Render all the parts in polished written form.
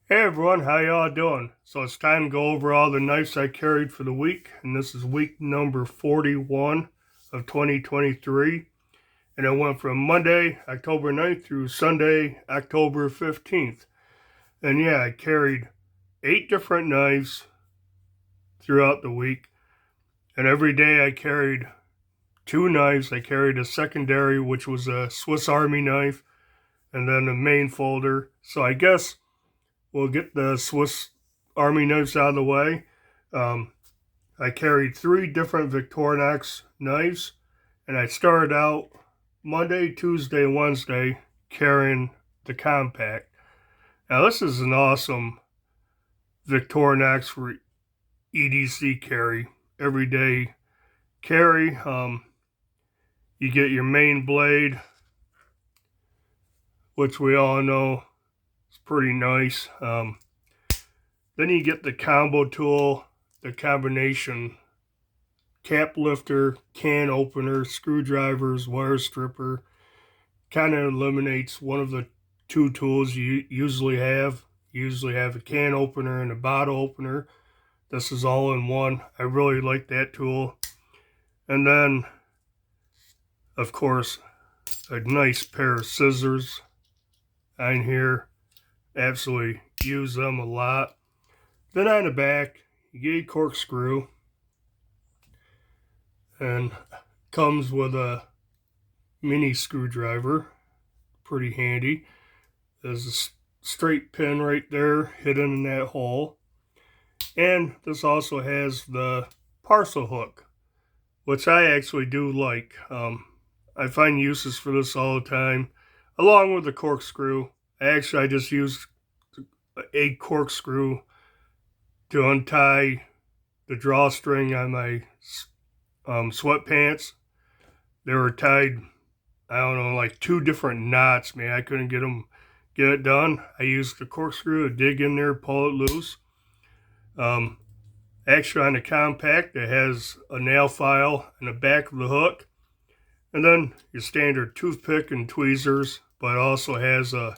Hey everyone, how y'all doing? So it's time to go over all the knives I carried for the week, and this is week number 41 of 2023. And it went from Monday, October 9th through Sunday, October 15th. And yeah, I carried 8 different knives throughout the week, and every day I carried 2 knives. I carried a secondary, which was a Swiss Army knife, and then a main folder. So I guess we'll get the Swiss Army knives out of the way. Um, I carried 3 different Victorinox knives, and I started out Monday, Tuesday, and Wednesday carrying the Compact. Now, this is an awesome Victorinox for EDC carry, everyday carry. You get your main blade, which we all know is pretty nice. Then you get the combo tool, the combination cap lifter, can opener, screwdrivers, wire stripper. Kind of eliminates one of the 2 tools you usually have. You usually have a can opener and a bottle opener. This is all in one. I really like that tool. And then, of course, a nice pair of scissors on here. Absolutely use them a lot. Then on the back, you get a corkscrew, and comes with a mini screwdriver. Pretty handy. There's a straight pin right there hidden in that hole. And this also has the parcel hook, which I actually do like. I find uses for this all the time, along with the corkscrew. I just use a corkscrew to untie the drawstring on my sweatpants. They were tied, I don't know, like 2 different knots, man. I couldn't get it done. I used the corkscrew to dig in there, pull it loose. Actually, on the Compact, it has a nail file in the back of the hook, and then your standard toothpick and tweezers, but it also has a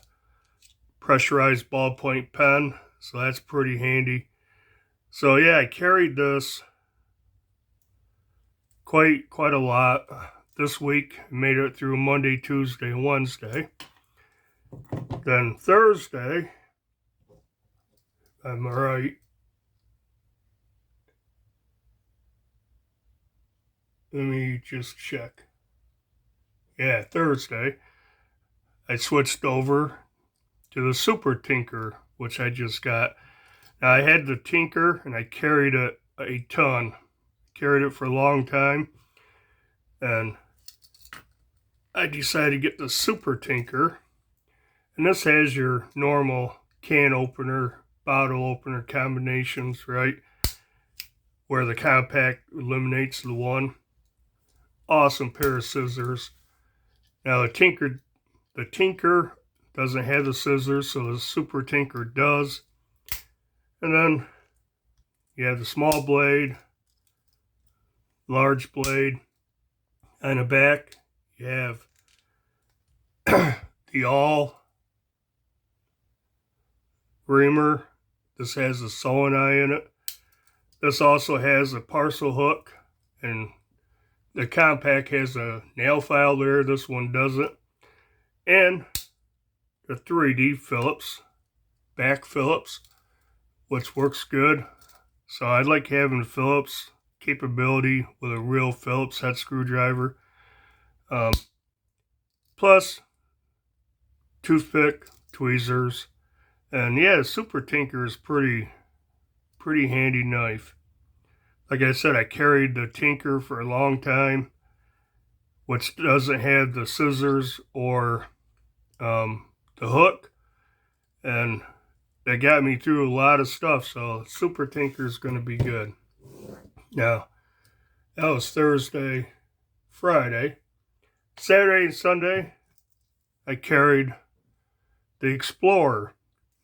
pressurized ballpoint pen, so that's pretty handy. So yeah, I carried this quite a lot this week. Made it through Monday, Tuesday, and Wednesday. Then Thursday, I'm right. Let me just check. Yeah, Thursday, I switched over to the Super Tinker, which I just got. Now, I had the Tinker, and I carried it a ton. Carried it for a long time, and I decided to get the Super Tinker. And this has your normal can opener, bottle opener combinations, right? Where the Compact eliminates the one. Awesome pair of scissors. Now the Tinker doesn't have the scissors, so the Super Tinker does. And then you have the small blade, large blade. On the back, you have the all reamer. This has a sewing eye in it. This also has a parcel hook, and the Compact has a nail file there. This one doesn't. And the 3D Phillips, back Phillips, which works good. So I like having Phillips capability with a real Phillips head screwdriver. Plus toothpick, tweezers, and yeah, the Super Tinker is pretty handy knife. Like I said, I carried the Tinker for a long time, which doesn't have the scissors or the hook, and that got me through a lot of stuff. So Super Tinker is going to be good. Now, that was Thursday, Friday. Saturday and Sunday, I carried the Explorer.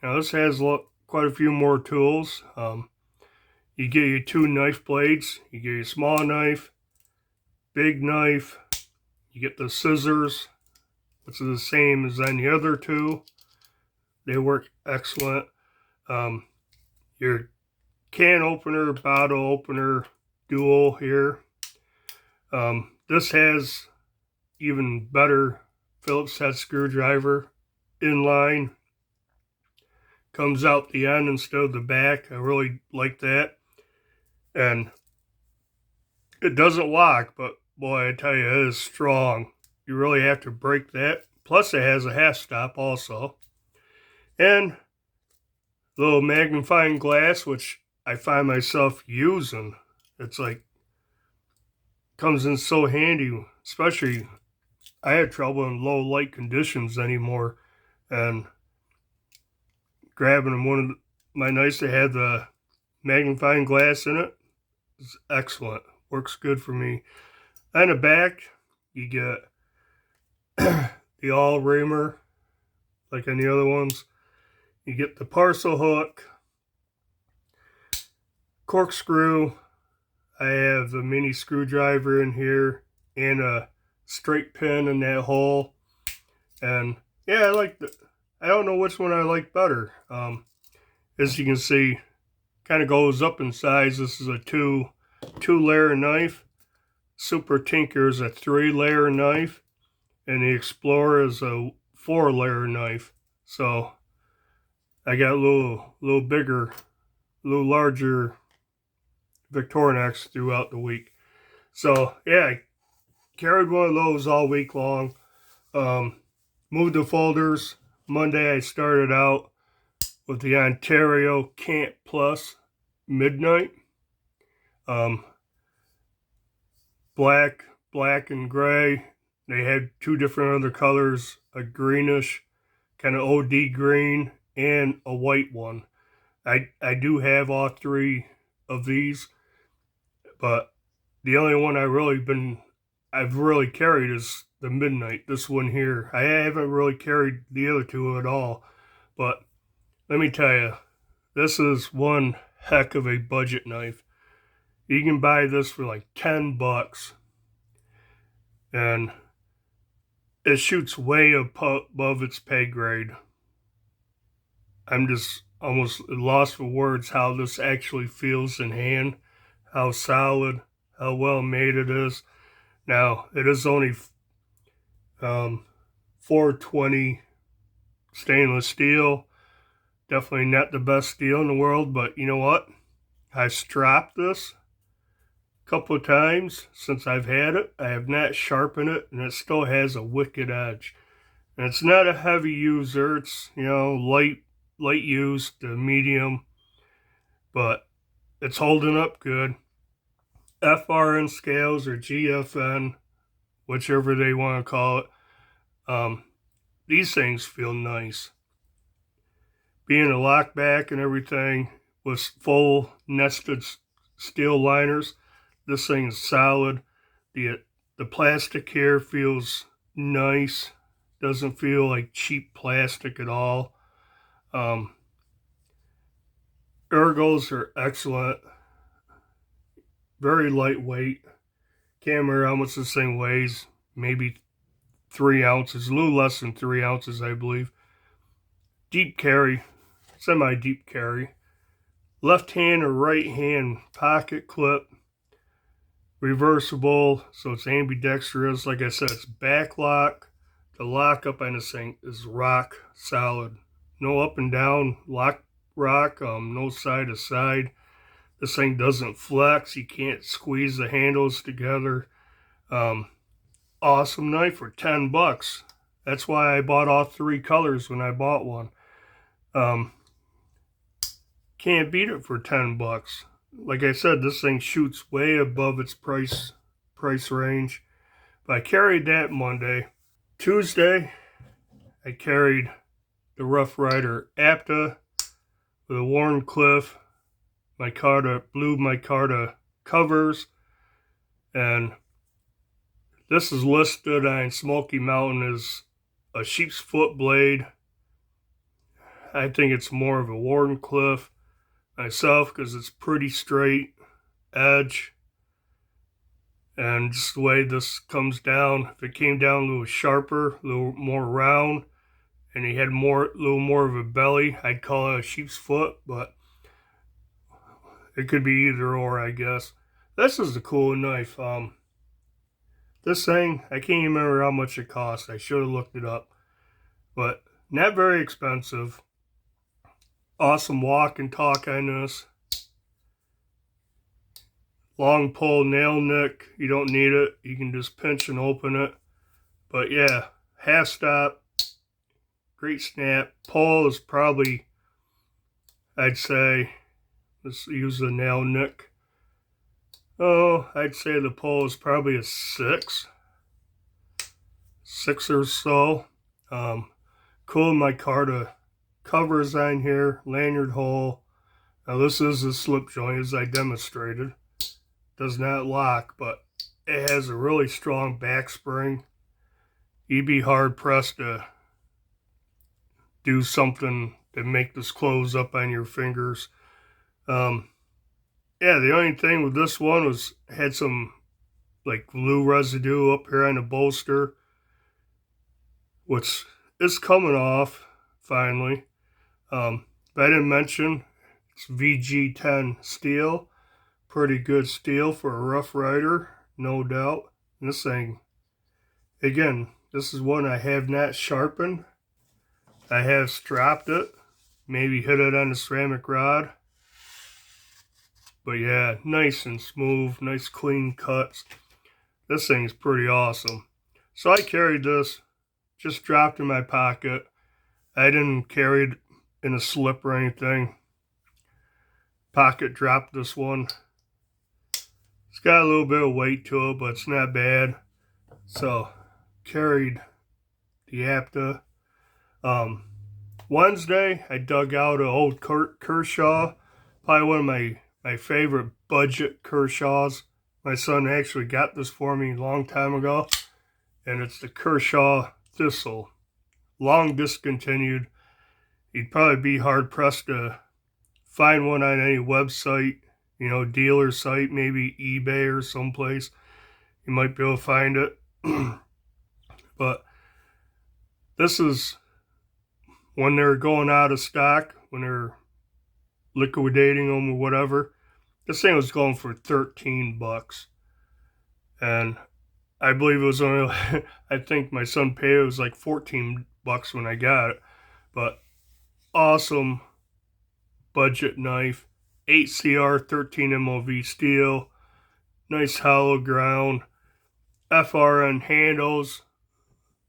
Now this has quite a few more tools. You get your 2 knife blades. You get your small knife, big knife. You get the scissors, which is the same as any other 2. They work excellent. Your can opener, bottle opener dual here. This has even better Phillips head screwdriver inline. Comes out the end instead of the back. I really like that. And it doesn't lock, but boy, I tell you, it is strong. You really have to break that. Plus, it has a half stop also. And a little magnifying glass, which I find myself using. It's like, comes in so handy, especially I had trouble in low light conditions anymore. And grabbing one of my nights that had the magnifying glass in it is excellent. Works good for me. On the back, you get the all reamer, like on the other ones. You get the parcel hook, corkscrew. I have the mini screwdriver in here and a straight pin in that hole. And yeah, I like the. I don't know which one I like better. As you can see, kind of goes up in size. This is a two layer knife. Super Tinker is a 3-layer knife, and the Explorer is a 4-layer knife. So I got a little bigger, a little larger Victorinox throughout the week. So yeah, I carried one of those all week long. Moved the folders. Monday I started out with the Antario Camp Plus Midnight. Black and gray. They had two different other colors, a greenish, kind of OD green, and a white one. I do have all three of these, but the only one I've really carried is the Midnight, this one here. I haven't really carried the other two at all, but let me tell you, this is one heck of a budget knife. You can buy this for like $10, and it shoots way above its pay grade. I'm just almost lost for words how this actually feels in hand, how solid, how well made it is. Now, it is only 420 stainless steel. Definitely not the best steel in the world, but you know what? I stropped this a couple of times since I've had it. I have not sharpened it, and it still has a wicked edge. And it's not a heavy user. It's, light use to medium, but it's holding up good. FRN scales or GFN, whichever they want to call it. These things feel nice. Being a lockback and everything with full nested steel liners, this thing is solid. The plastic here feels nice. Doesn't feel like cheap plastic at all. Ergos are excellent. Very lightweight. Can't remember how much this thing weighs. Maybe 3 ounces. A little less than 3 ounces, I believe. Deep carry. Semi-deep carry. Left hand or right hand pocket clip. Reversible, so it's ambidextrous. Like I said, it's back lock. The lockup on this thing is rock solid. No up and down rock, no side to side. This thing doesn't flex. You can't squeeze the handles together. Awesome knife for $10. That's why I bought all 3 colors when I bought one. Can't beat it for $10. Like I said, this thing shoots way above its price range. But I carried that Monday. Tuesday, I carried the Rough Rider Apta with a Warncliffe blue micarta covers, and this is listed on Smoky Mountain as a sheep's foot blade. I think it's more of a Warncliffe myself because it's pretty straight edge, and just the way this comes down, if it came down a little sharper, a little more round, and he had a little more of a belly. I'd call it a sheep's foot, but it could be either or, I guess. This is a cool knife. This thing, I can't even remember how much it cost. I should have looked it up, but not very expensive. Awesome walk and talk on this. Long pull nail nick. You don't need it. You can just pinch and open it. But yeah, half stop. Great snap. Pull is probably, I'd say, let's use the nail nick. Oh, I'd say the pull is probably a 6. 6 or so. Cool micarta covers on here. Lanyard hole. Now this is a slip joint as I demonstrated. Does not lock, but it has a really strong back spring. You'd be hard pressed to do something to make this close up on your fingers. Yeah, the only thing with this one was had some like glue residue up here on the bolster, which is coming off finally. But I didn't mention it's VG10 steel. Pretty good steel for a Rough Rider, no doubt. And this thing, again, this is one I have not sharpened. I have stropped it, maybe hit it on the ceramic rod. But yeah, nice and smooth, nice clean cuts. This thing's pretty awesome. So I carried this, just dropped in my pocket. I didn't carry it in a slip or anything. Pocket dropped this one. It's got a little bit of weight to it, but it's not bad. So, carried the Apta. Wednesday, I dug out an old Kershaw. Probably one of my favorite budget Kershaws. My son actually got this for me a long time ago. And it's the Kershaw Thistle. Long discontinued. You'd probably be hard pressed to find one on any website. You know, dealer site, maybe eBay or someplace. You might be able to find it. But this is when they're going out of stock, when they're liquidating them or whatever. This thing was going for $13. And I believe it was only, I think my son paid, it was like $14 when I got it. But awesome budget knife. 8CR 13 MOV steel, nice hollow ground, FRN handles,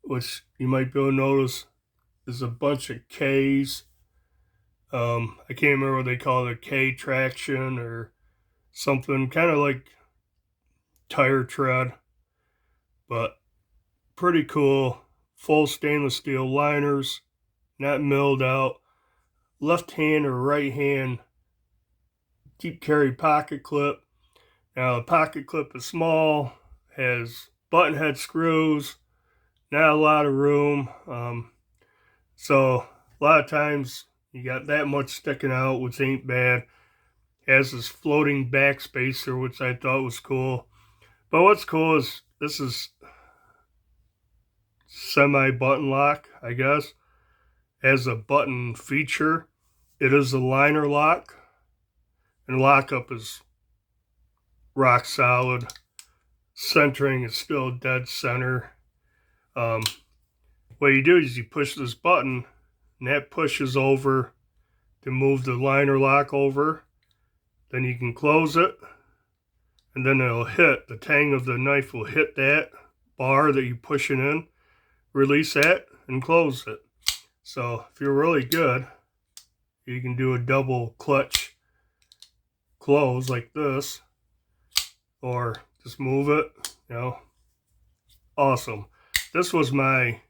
which you might be able to notice is a bunch of Ks. I can't remember what they call it, K traction or something, kind of like tire tread, but pretty cool. Full stainless steel liners, not milled out. Left hand or right hand deep carry pocket clip. Now the pocket clip is small, has button head screws, not a lot of room. So a lot of times you got that much sticking out, which ain't bad. Has this floating back spacer, which I thought was cool. But what's cool is this is semi-button lock, I guess. Has a button feature. It is a liner lock. And lockup is rock solid. Centering is still dead center. What you do is you push this button, and that pushes over to move the liner lock over. Then you can close it, and then it'll hit, the tang of the knife will hit that bar that you're pushing in, release that, and close it. So if you're really good, you can do a double clutch close like this, or just move it, you know. Awesome. This was my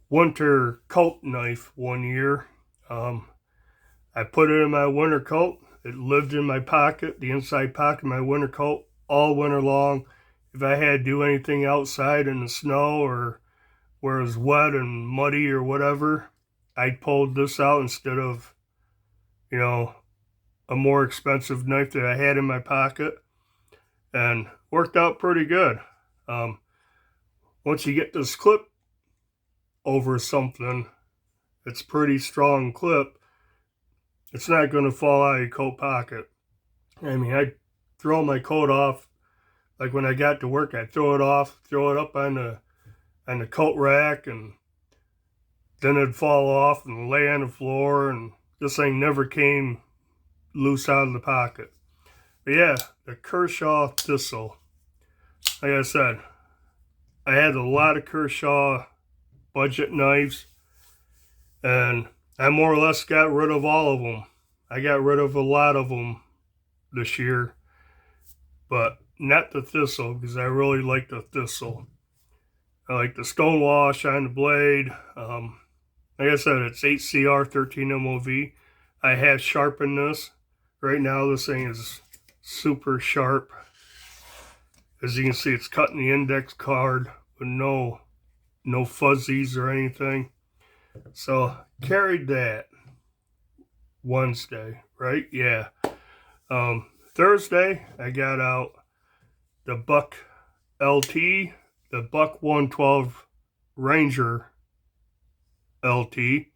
winter coat knife one year. I put it in my winter coat. It lived in my pocket, the inside pocket of my winter coat, all winter long. If I had to do anything outside in the snow or where it was wet and muddy or whatever, I pulled this out instead of, you know, a more expensive knife that I had in my pocket, and worked out pretty good. Once you get this clip over something, it's pretty strong clip, it's not going to fall out of your coat pocket. I mean, I throw my coat off, like when I got to work, I'd throw it off, throw it up on the coat rack, and then it'd fall off and lay on the floor, and this thing never came loose out of the pocket. But yeah, the Kershaw Thistle. Like I said, I had a lot of Kershaw budget knives, and I more or less got rid of all of them. I got rid of a lot of them this year, but not the Thistle, because I really like the Thistle. I like the stonewash on the blade. Like I said, it's 8CR 13 MOV. I have sharpened this. Right now, this thing is super sharp. As you can see, it's cutting the index card with no fuzzies or anything. So, carried that Wednesday, right? Yeah. Thursday, I got out the Buck LT, the Buck 112 Ranger LT.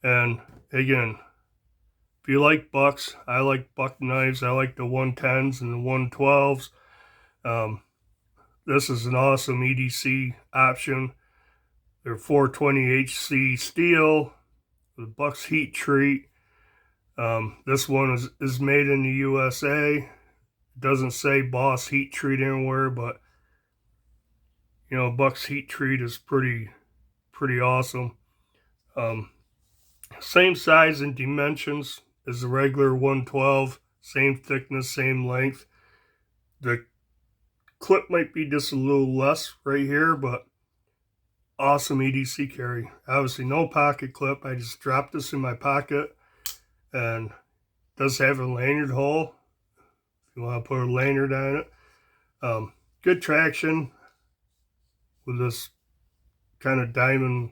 And again, if you like bucks, I like buck knives. I like the 110s and the 112s. This is an awesome EDC option. They're 420HC steel with Buck's heat treat. This one is made in the USA. It doesn't say Boss heat treat anywhere, but you know, Buck's heat treat is pretty awesome. Same size and dimensions as the regular 112, same thickness, same length. The clip might be just a little less right here, but awesome EDC carry. Obviously no pocket clip. I just dropped this in my pocket, and it does have a lanyard hole if you want to put a lanyard on it. Good traction with this kind of diamond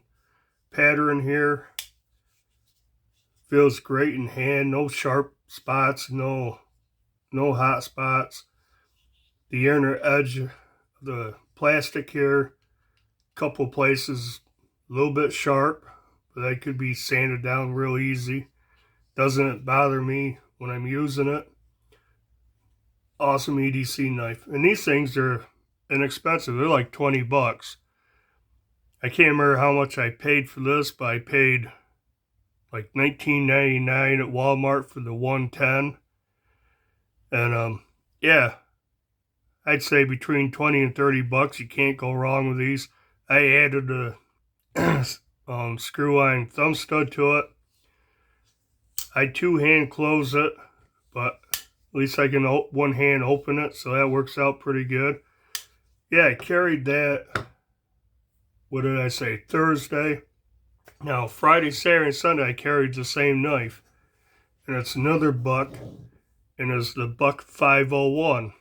pattern here. Feels great in hand. No sharp spots, no hot spots. The inner edge of the plastic here, couple places a little bit sharp, but that could be sanded down real easy. Doesn't bother me when I'm using it. Awesome EDC knife. And these things are inexpensive. They're like 20 bucks. I can't remember how much I paid for this, but I paid like $19.99 at Walmart for the 110. And yeah, I'd say between 20 and 30 bucks. You can't go wrong with these. I added a screw-line thumb stud to it. I two-hand close it, but at least I can one hand open it, so that works out pretty good. Yeah, I carried that, what did I say, Thursday. Now, Friday, Saturday, and Sunday, I carried the same knife. And it's another Buck, and it's the Buck 501.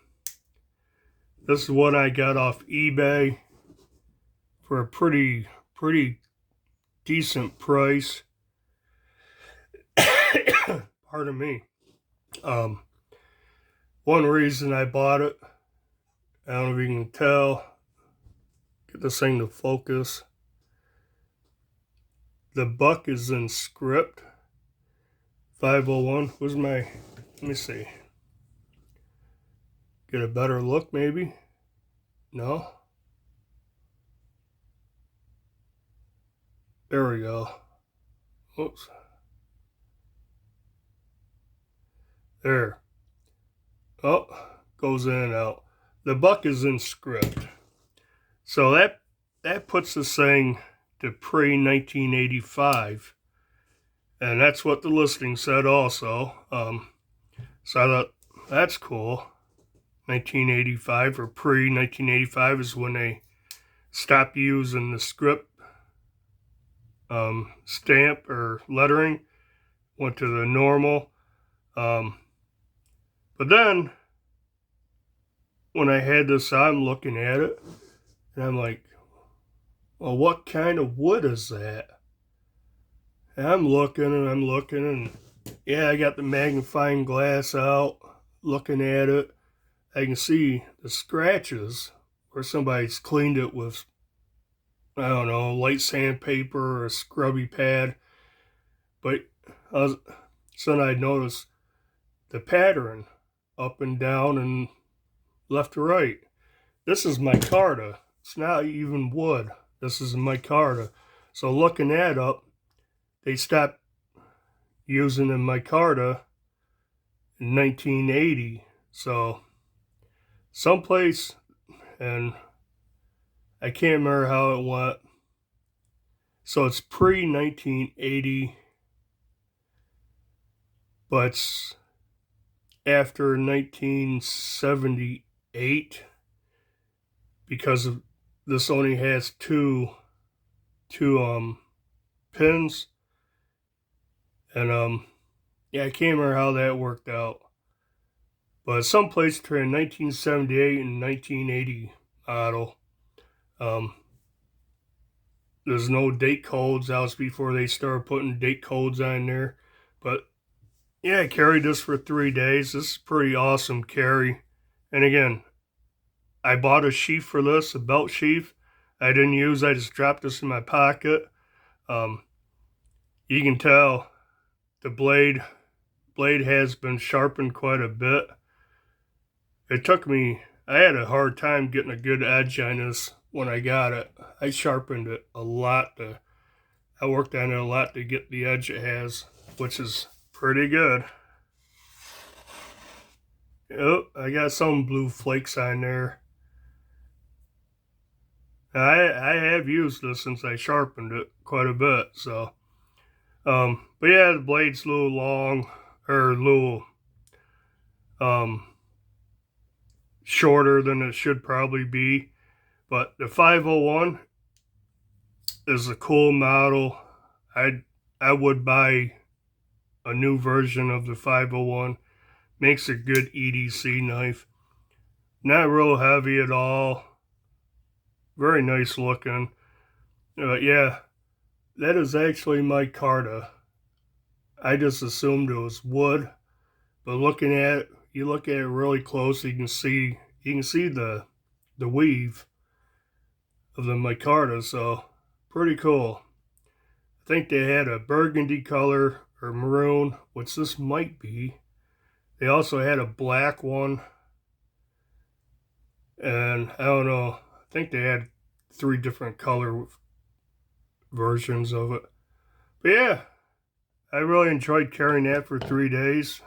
This is one I got off eBay for a pretty decent price. Pardon me. One reason I bought it, I don't know if you can tell, get this thing to focus. The Buck is in script. 501. Where's my, let me see. Get a better look maybe? No? There we go. Oops. There. Oh, goes in and out. The Buck is in script. So that puts this thing to pre-1985. And that's what the listing said also. So I thought, that's cool. 1985 or pre-1985 is when they stopped using the script stamp or lettering. Went to the normal. But then, when I had this, I'm looking at it, and I'm like, well, what kind of wood is that? And I'm looking, and yeah, I got the magnifying glass out, looking at it. I can see the scratches where somebody's cleaned it with I don't know, light sandpaper or a scrubby pad. But then I noticed the pattern up and down and left to right. This is micarta. It's not even wood. This is micarta. So looking that up, they stopped using the micarta in 1980. So someplace, and I can't remember how it went. So it's pre-1980, but it's after 1978 because of this only has two pins, and yeah, I can't remember how that worked out. But someplace between 1978 and 1980 model. There's no date codes. That was before they started putting date codes on there. But yeah, I carried this for 3 days. This is pretty awesome carry. And again, I bought a sheath for this, a belt sheath. I didn't use. I just dropped this in my pocket. You can tell the blade has been sharpened quite a bit. It took me, I had a hard time getting a good edge on this when I got it. I sharpened it a lot. I worked on it a lot to get the edge it has, which is pretty good. Oh, I got some blue flakes on there. I have used this since I sharpened it quite a bit, so. But yeah, the blade's a little long, or a little shorter than it should probably be. But the 501 is a cool model. I would buy a new version of the 501. Makes a good EDC knife. Not real heavy at all. Very nice looking. But yeah, that is actually micarta. I just assumed it was wood, but looking at it, you look at it really close, you can see the weave of the micarta. So pretty cool. I think they had a burgundy color or maroon, which this might be. They also had a black one, and I don't know, I think they had 3 different color versions of it. But yeah, I really enjoyed carrying that for 3 days.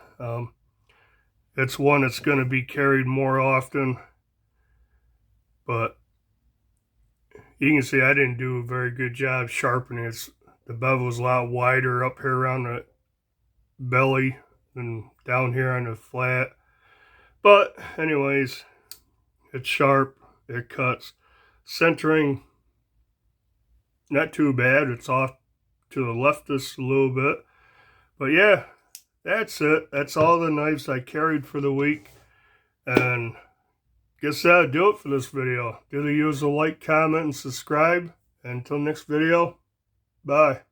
It's one that's going to be carried more often, but you can see I didn't do a very good job sharpening it. The bevel's a lot wider up here around the belly than down here on the flat. But anyways, it's sharp, it cuts. Centering, not too bad. It's off to the left just a little bit. But yeah, that's it. That's all the knives I carried for the week. And guess that'll do it for this video. Do the usual like, comment, and subscribe. Until next video, bye.